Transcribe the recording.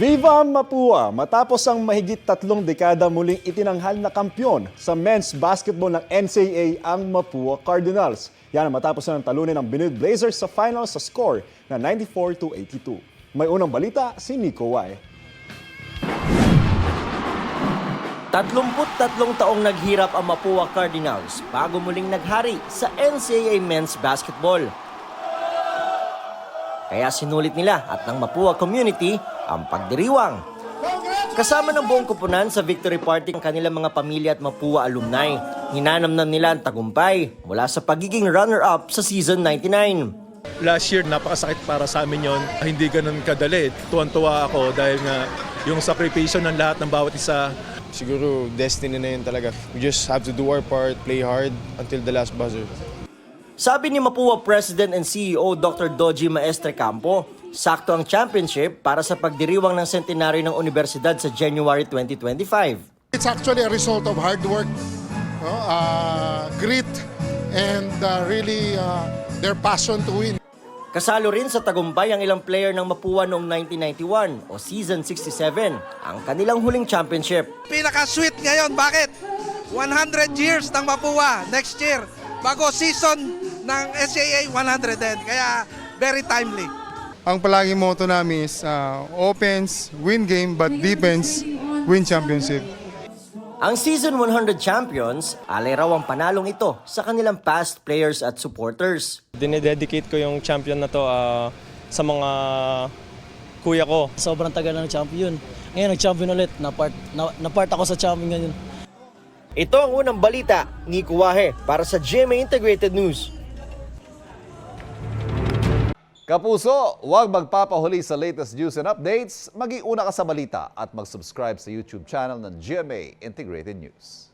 Viva Mapua! Matapos ang mahigit 3 dekada muling itinanghal na kampyon sa men's basketball ng NCAA ang Mapua Cardinals. Yan ang matapos na ng talunin ng Benilde Blazers sa finals sa score na 94-82. May unang balita si Nico Way. 33 taong naghirap ang Mapua Cardinals bago muling naghari sa NCAA men's basketball. Kaya sinulit nila at ng Mapua community ang pagdiriwang. Kasama ng buong koponan sa victory party ang kanilang mga pamilya at Mapua alumni. Hinanamnan nila ang tagumpay mula sa pagiging runner-up sa season 99. Last year, napakasakit para sa amin yon. Hindi ganun kadali. Tuwan-tuwa ako dahil nga yung sakripisyo ng lahat ng bawat isa. Siguro destiny na yun talaga. We just have to do our part, play hard until the last buzzer. Sabi ni Mapua President and CEO Dr. Doji Maestre Campo, sakto ang championship para sa pagdiriwang ng sentenaryo ng universidad sa January 2025. It's actually a result of hard work, grit, and really their passion to win. Kasalo rin sa tagumpay ang ilang player ng Mapua noong 1991 o season 67, ang kanilang huling championship. Pinaka-sweet ngayon, bakit? 100 years ng Mapua next year, bago season ng SAA 110, kaya very timely. Ang palagi motto namin is offense, win game, but defense, win championship. Ang season 100 champions, alay raw ang panalong ito sa kanilang past players at supporters. Dinededicate ko yung champion na to sa mga kuya ko. Sobrang tagal na ng champion. Ngayon nag-champion ulit, na-part ako sa champion ngayon. Ito ang unang balita, Nico Wahe para sa GMA Integrated News. Kapuso, huwag magpapahuli sa latest news and updates. Mag-iuna ka sa balita at mag-subscribe sa YouTube channel ng GMA Integrated News.